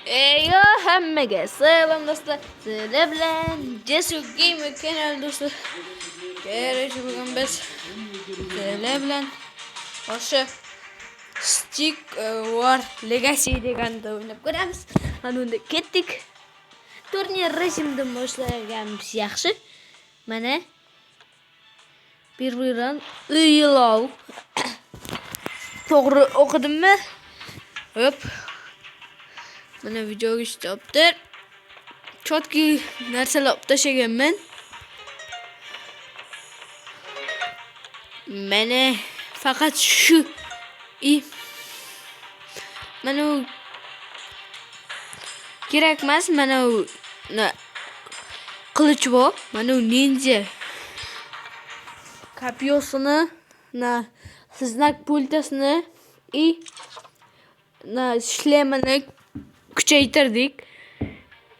Eyo hammaga salom do'stlar. Sizlar bilan Jesu Gamer kanali do'stlar. Kerak bugun biz sizlar bilan o'sha Stick War Legacy deganda o'ynab ko'ramiz. Mana unda ketdik. Turnir rejimdan boshlaganmiz yaxshi. Mana bir-biran uylov. To'g'ri o'qidimmi? Hop. Mana videoga ishtabdir. Chotki narsalar tashlaganman. Mana faqat shu mana u kerak emas, mana u qilich bor, mana u ninja kopyosini, siznak pultasini shlemini kuchaytirdik.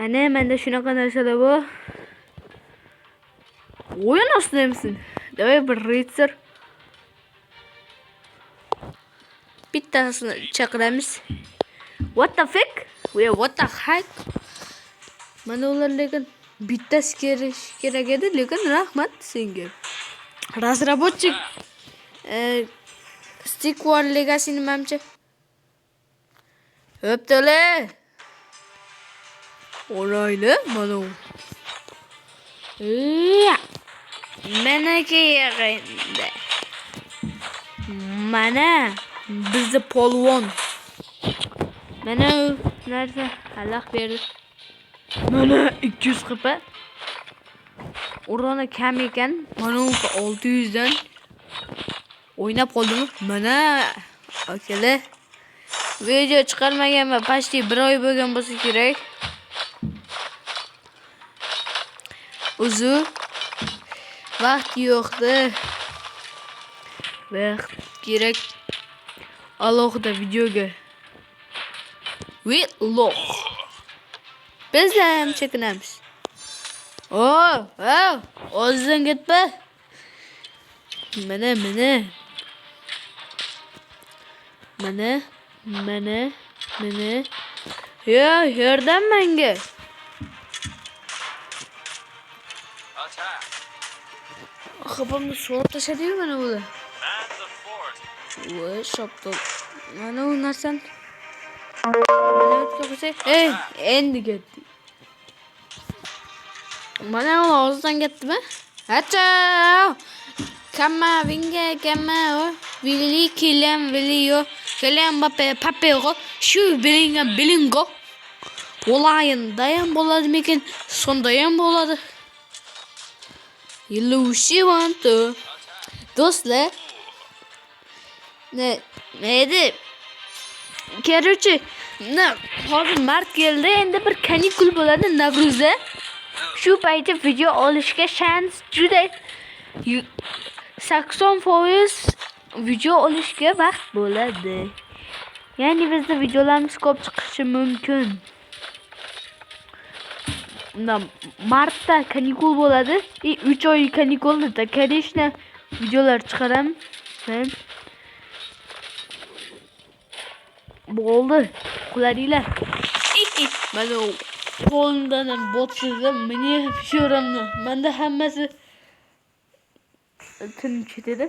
Ana menda shunaqa narsalar bor. O'yin ostidamisan. Davay bir ritsar. Bittasini chaqiramiz. What the fuck? What the heck? Mana ular lekin bittasi kerak edi, lekin rahmat senga. Razraботчик Stick War Legacy nimamcha? O'ptala. O'rayli, mana u. Mana kerakda. Mana bizni polvon. Mana u narsa Allah berdi. Mana 200 qipa. Uroni kam ekan. Mana u 600 dan o'ynab qoldim. Mana akalar. Video chiqarmaganman, pashti 1 oy bo'lgan bo'lsa kerak. Uzun vaqt yo'qdi. Vaqt kerak. Alohida videoga. Vlog. Biz ham chekinamiz. O'zing ketma. Mana. Yordam menga. Xapamni so'rab tashladi mana bular. Voy, shopda. Mana u narsan. Mana o'tsa, endi ketdi. Mana u o'zidan ketdimi? Hacha! Kama vinga kama Vili Kylian Vilio Kylian Mbappe Papego shu bilingo olayında ham bo'ladimikin, sonda ham bo'ladi. Illusivanto do'stlar. Neydi? Keruchi, hozir mart keldi, endi bir kanikul bo'ladi Navruzda. Shu paytda video olishga shans juda 80% video olishga vaqt bo'ladi. Ya'ni bizda videolarimiz ko'p chiqishi mumkin. Martda kanikul bo'ladi. 3 oy kanikulda, конечно, videolar chiqaram. Bo'ldi. Qularinglar. Mana qo'limdan ham botsizlar, meni pishoramni. Menda hammasi tinch edi.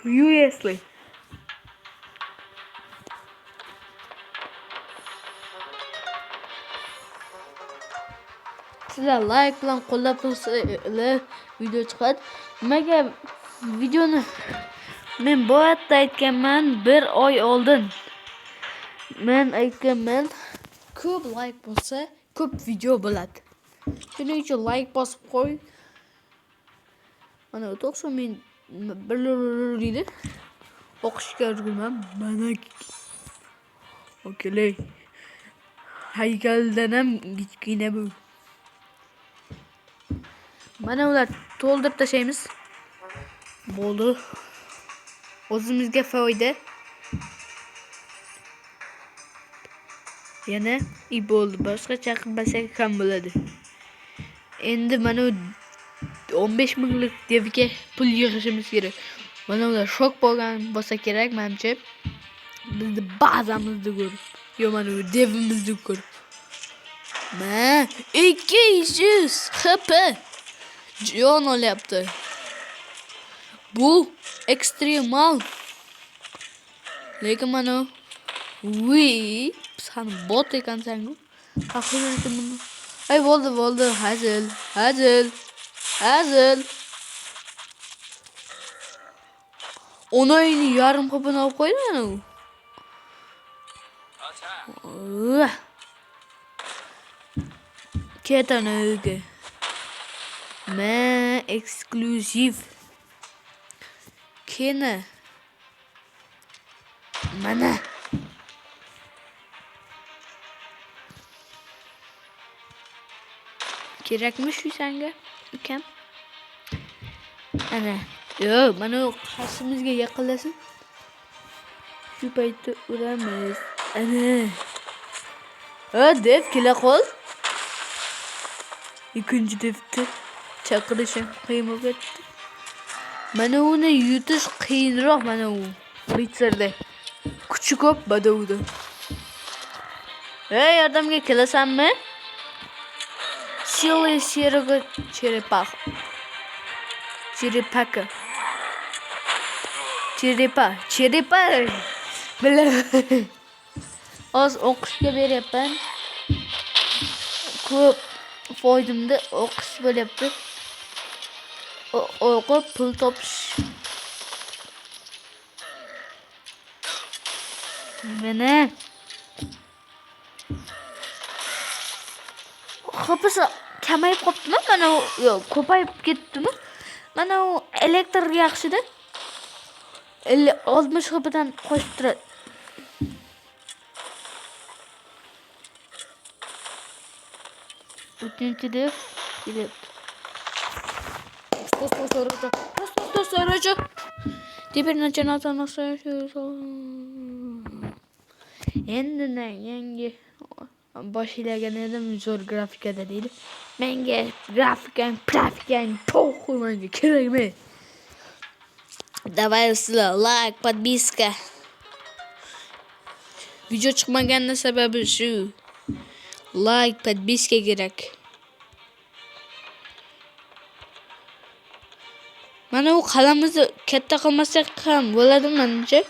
USL. Sizlar like bilan qo'llab tursangiz video chiqadi. Nimaga videoni men boyatda aytganman 1 oy oldin. Men aytganman, ko'p like bo'lsa, ko'p video bo'ladi. Shuning uchun like bosib qo'y. Mana 90 ming birladi. O'qishga ulgurmam. Mana okey. Haykaldan ham kichkina bu. Mana ular to'ldirib tashlaymiz. Bo'ldi. O'zimizga foyda. Yana bo'ldi. Boshqa chaqirmasak ham bo'ladi. Endi mana 15 minglik devga pul yig'ishimiz kerak. Mana ular shok bo'lgan bo'lsa kerak menimcha. Bizni bazamizni ko'rib. Yo mana bu devimizni ko'rib. Ma 200 HP jon olyapti. Bu ekstremal. Lekin mana sen bot ekansan-ku. Haqiqatan buni. Ay bo'ldi. Hazil. Onayni yarim qopini olib qo'ydi mana u. Ketana uyga. Eksklyuziv. Kena. Mana. Kerakmi shu senga? Ukam. Ana. Yo, mana qarshimizga yaqinlasin. Shu paytda uramiz. Ana. Dev kela qol. İkinci defter chaqirishim qiyin bo'lib ketdi. Mana uni yutish qiyinroq mana u. Ritsarda. Kuchi ko'p badavda. Yordamga kelasanmi? Sila serga черепаха. Черепа. Bilaman. Oz o'qishga beryapman. Ko'p foydamda o'qish bo'lyapti. O'qib pul topish. Mana Hopasa kamayib qoptimi? Mana yo'q, ko'payib ketdimi? Mana u elektr yaxshida. 60 hopdan qo'shib turadi. Uchinchida kelyapti. Soroja. Teper nachanatan endi yangi boshlagan edim zo'r grafikada deydi. Menga grafikang to'g'ri kerakmi? Давай sizlar like, подписка. Video chiqmaganning sababi shu. Like, подписка kerak. Mana u qalamizni katta qilmasak ham bo'ladi menimcha.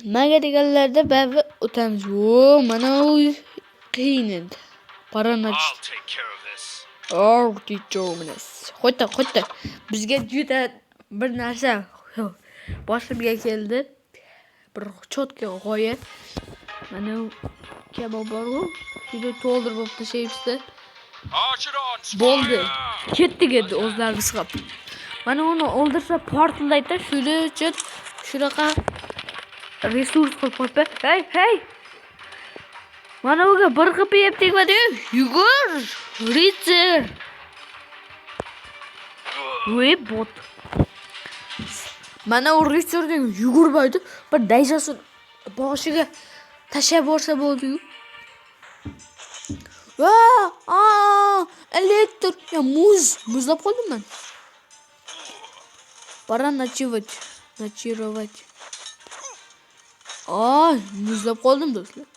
Nimaga deganlarda baribir o'tamiz. Mana u qiyin edi. Qo'rqinch. Xo'ta. Bizga juda bir narsa boshimga keldi. Bir cho'tka g'oya. Mana u kabob bor-ku, shuni to'ldirib olib tashlayapsiz. Bo'ldi. Ketdik endi o'zlarimiz qilib. Mana uni o'ldirsa portlaydi. Shuning uchun shunaqa resurs qilib qo'ydi. Hey. Mana uga bir qilib tegmadi. Yugur. Ritzer. Bot. Mana u Ritzerning yugurmaydi. Bir dayjasini boshiga tashlab borsa bo'ldi-yu. Elektr. Ya muzlab qoldim men. Pora nочевать. Muzlab qoldim do'stlar.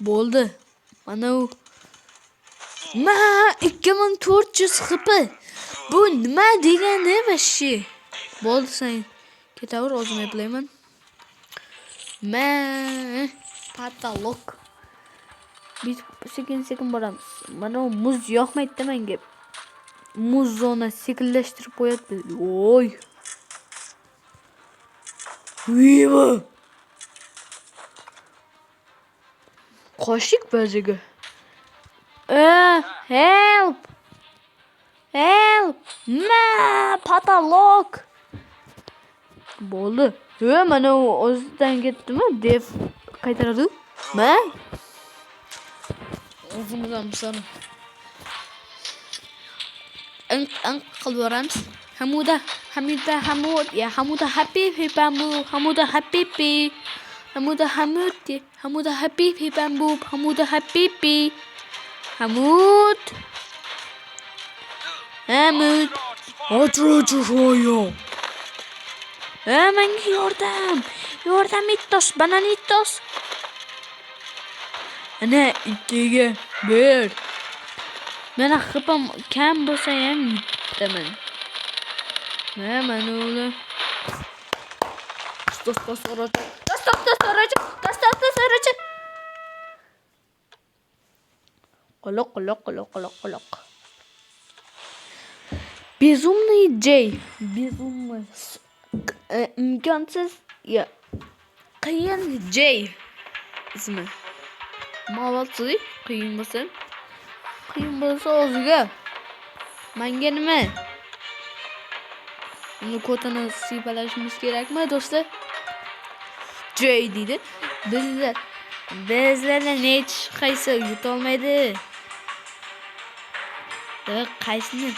Bo'ldi. Mana u 2400 HP. Bu nima degani vashi? Bo'ldi sen. Ketaver, o'zim eplayman. Patolog. Biz sekin boramiz. Mana u muz yoqmaydi menga. Muz zona sekinlashtirib qo'yadi. Voy. Viva. Qo'shik baziga. Help. Patolog. Bo'ldi. Mana u o'zidan ketdimi? Dev qaytaradi. O'zimizdan misol. Qilib boramiz. Hamuda happy bambu. Hamuda happy bambu. Hamud. Oturuşuyor. Menga yordam. Yordam ittos, bananitos. Ana 2 ga 1. Mena xipam kam bo'lsa ham yutaman. Mana ular. To'sorocha. Qoloq. Безумный Джей. Безумный. Imkonsiz. Ya. Qiyin Джей. ismi. Молодцы. Qiyin bo'lsa o'ziga. Menga nima? Uni kodini siypalashimiz kerakmi, do'stlar? Joy deydi. Bizlarni hech qaysi yutolmaydi. Qaysini?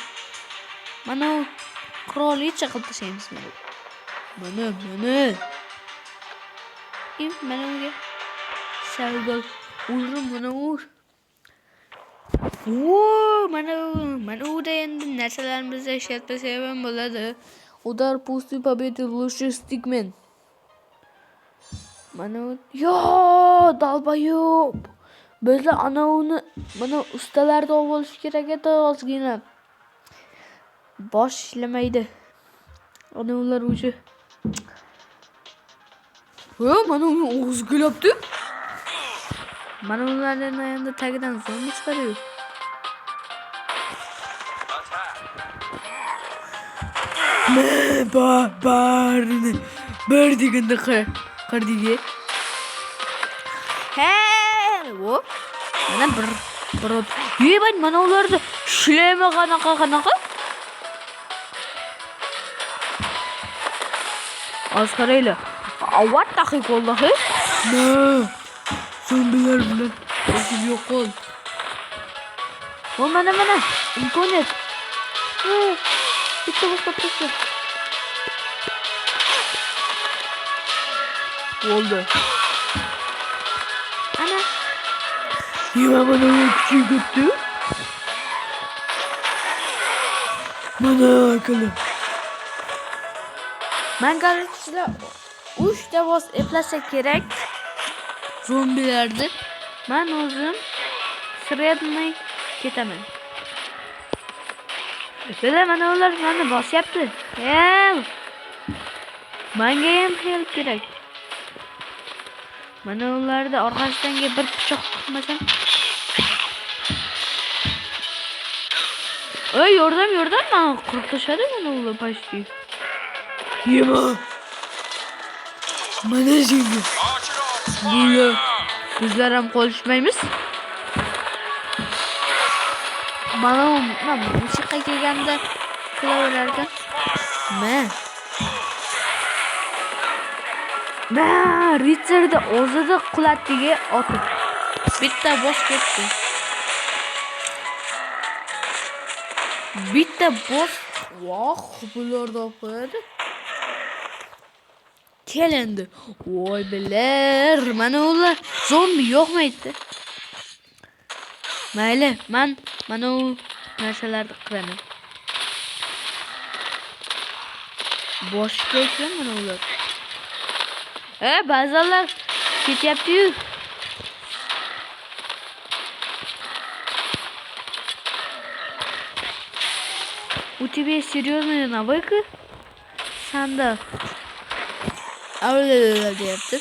Mana qirolicha qilib tashlaymiz. Mana. Mana unga savgol urum mana ur. Mana uda endi narsalarimizni ishlatmasak ham bo'ladi. Udar pusti победы лучший стикмен. Mana yo dalbayop. Bizlar uni mana ustalarda olib olish kerak edi ozgina. Bosh ishlamaydi. Ular o'zi. Mana uni o'zgilabdi. Mana ularning endi tagidan zombi chiqariyor. Barni bir deganda qirdiga. Wo. Mana bir. Yeyman mana ularni shilema qanaqa. Asqaraylar. Avat daqiq vallahi. Zombilar bilan o'zim yo'qol. Mana imkoniyat. Bitta boshqa. Oldu. Ana. Mana küçük gitti. Mana akıllı. Ben kardeşler 3 devos eplasa kerak. Zombilerdi. Ben o'zim sırayatmay ketaman. Mana ular meni bosyapti. Menga ham help kerak. Mana ularda orqasidan bir pichoq chiqmasam. Yordam men qurib tashladi mana ular почти. Yema. Mana jinni. Bular bizlar ham qolishmaymiz. Mana musiqa kelganda qilaverarkan. Ritsarda o'zida qulatiga otib. Bitta boss ketdi. Voh, bularda qo'yadi. Kelendi. Voy bilar, mana ular zombi yo'qmaydi. Mayli, mana u narsalarni qilaman. Boshqa ekan mana ular. Ba'zilar ketyapti-yu. У тебя серьезная навыка? Sanda. Deyapti.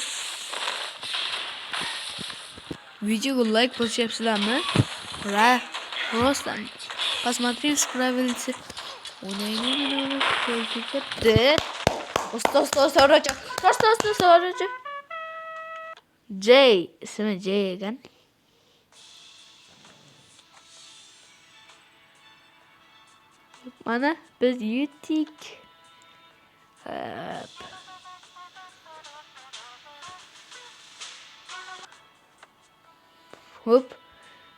Videoga like bosayapsizlarmi? Просто посмотри, справился. To'sorocha. Jay, ismi Jay ekan. Mana biz yutdik. Hop.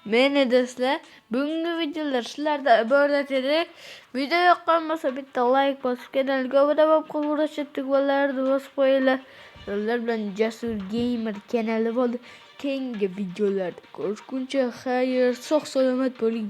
Meni do'stlar, bugungi videolar sizlarda iborat edi. Video yoqqan bo'lsa bitta like bosib, kanalga obuna bo'lib qo'ng'iroqchalik valarni bosib qo'yinglar. Sizlar bilan Jasur Gamer kanali bo'ldi. Keyingi videolarda ko'rishguncha xayr, sog' salomat bo'ling.